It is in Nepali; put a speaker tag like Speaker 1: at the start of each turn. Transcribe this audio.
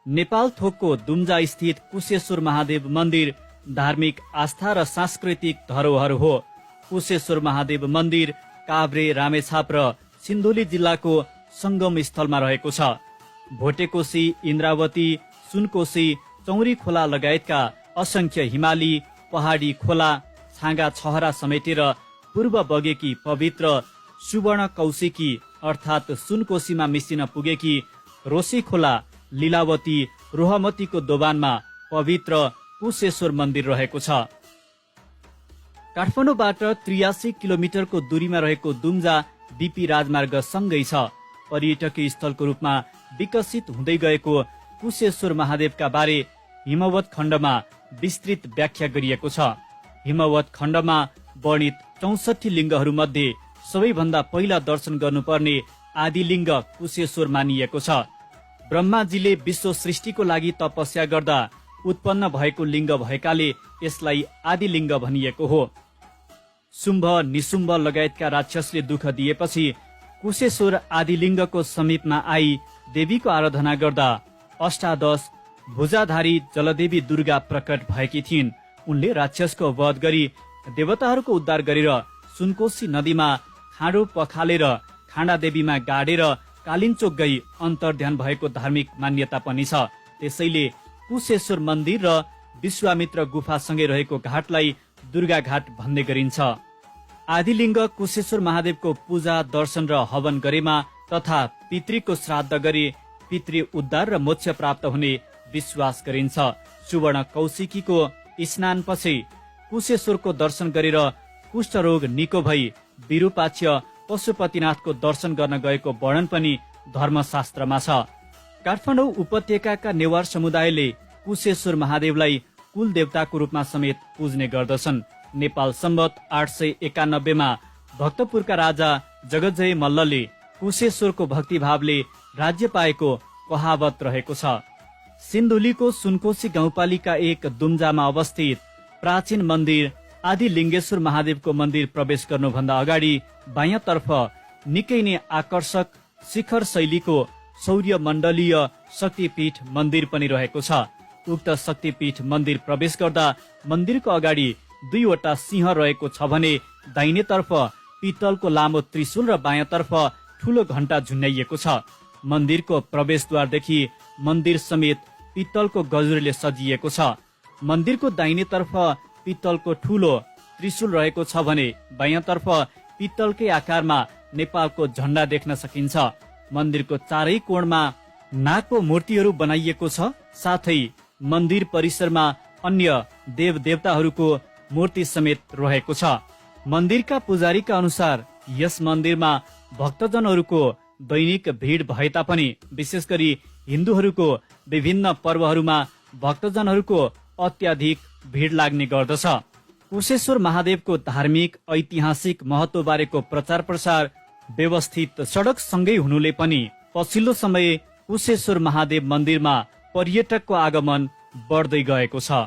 Speaker 1: नेपाल थोकको दुम्जा स्थित कुशेश्वर महादेव मन्दिर धार्मिक आस्था र सांस्कृतिक धरोहर हो। कुशेश्वर महादेव मन्दिर काभ्रे, रामेछाप र सिन्धुली जिल्लाको संगम स्थलमा रहेको छ। भोटेकोशी, इन्द्रावती, सुनकोशी, चौरी खोला लगायतका असंख्य हिमाली पहाडी खोला, छाँगा छहरा समेटेर पूर्व बगेकी पवित्र सुवर्ण कौशिकी अर्थात् सुनकोशीमा मिसिन पुगेकी रोशी खोला, लीलावती, रोहमतीको दोबानमा पवित्र कुशेश्वर मन्दिर रहेको छ। काठमाडौँबाट 83 किलोमिटरको दूरीमा रहेको दुम्जा बीपी राजमार्ग सँगै छ। पर्यटकीय स्थलको रूपमा विकसित हुँदै गएको कुशेश्वर महादेवका बारे हिमवत खण्डमा विस्तृत व्याख्या गरिएको छ। हिमवत खण्डमा वर्णित 64 लिङ्गहरू मध्ये सबैभन्दा पहिला दर्शन गर्नुपर्ने आदिलिङ्ग कुशेश्वर मानिएको छ। ब्रह्माजीले विश्व सृष्टिको लागि तपस्या गर्दा उत्पन्न भएको लिङ्ग भएकाले यसलाई आदिलिङ्ग भनिएको हो। शुम्भ, निशुम्भ लगायतका राक्षसले दुःख दिएपछि कुशेश्वर आदिलिङ्गको समीपमा आई देवीको आराधना गर्दा अष्टादश भुजाधारी जलदेवी दुर्गा प्रकट भएकी थिइन्। उनले राक्षसको वध गरी देवताहरूको उद्धार गरेर सुनकोशी नदीमा खाँडो पखालेर खाँडादेवीमा गाडेर कालिन्चोक गई अन्तर्ध्यान भएको धार्मिक मान्यता पनि छ। त्यसैले कुशेश्वर मन्दिर र विश्वामित्र गुफासँगै रहेको घाटलाई दुर्गा घाट भन्ने गरिन्छ। आदिलिङ्ग कुशेश्वर महादेवको पूजा, दर्शन र हवन गरेमा तथा पितृको श्राद्ध गरे पितृ उद्धार र मोक्ष प्राप्त हुने विश्वास गरिन्छ। सुवर्ण कौशिकीको स्नानपछि कुशेश्वरको दर्शन गरेर कुष्ठरोग निको भई विरूपाक्ष पशुपतिनाथको दर्शन गर्न गएको वर्णन पनि धर्मशास्त्रमा छ। काठमाडौँ उपत्यकाका नेवार समुदायले कुशेश्वर महादेवलाई कुल देवताको रूपमा समेत पुज्ने गर्दछन्। नेपाल सम्वत 891 मा भक्तपुरका राजा जगतजय मल्लले कुशेश्वरको भक्तिभावले राज्य पाएको कहावत रहेको छ। सिन्धुलीको सुनकोशी गाउँपालिका 1 दुम्जामा अवस्थित प्राचीन मन्दिर आदिलिङ्गेश्वर महादेवको मन्दिर प्रवेश गर्नुभन्दा अगाडि बायाँतर्फ निकै नै आकर्षक शिखर शैलीको सौर्य मण्डलीय शक्तिपीठ मन्दिर पनि रहेको छ। उक्त शक्तिपीठ मन्दिर प्रवेश गर्दा मन्दिरको अगाडि 2वटा सिंह रहेको छ भने दाहिनेतर्फ पित्तलको लामो त्रिशूल र बायाँतर्फ ठूलो घण्टा झुन्याइएको छ। मन्दिरको प्रवेशद्वारदेखि मन्दिर समेत पित्तलको गजुरले सजिएको छ। मन्दिरको दाहिनेतर्फ पित्तलको ठूलो त्रिशूल रहेको छ भने बायाँतर्फ पित्तलकै आकारमा नेपालको झण्डा देख्न सकिन्छ। मन्दिरको चारै कोणमा नागको मूर्तिहरू बनाइएको छ। साथै मन्दिर परिसरमा अन्य देव देवताहरूको मूर्ति समेत रहेको छ। मन्दिरका पुजारीका अनुसार यस मन्दिरमा भक्तजनहरूको दैनिक भिड भए तापनि विशेष गरी हिन्दूहरूको विभिन्न पर्वहरूमा भक्तजनहरूको अत्याधिक भिड लाग्ने गर्दछ। कुशेश्वर महादेवको धार्मिक ऐतिहासिक महत्व बारेको प्रचार प्रसार व्यवस्थित सडक सँगै हुनुले पनि पछिल्लो समय कुशेश्वर महादेव मन्दिरमा पर्यटकको आगमन बढ्दै गएको छ।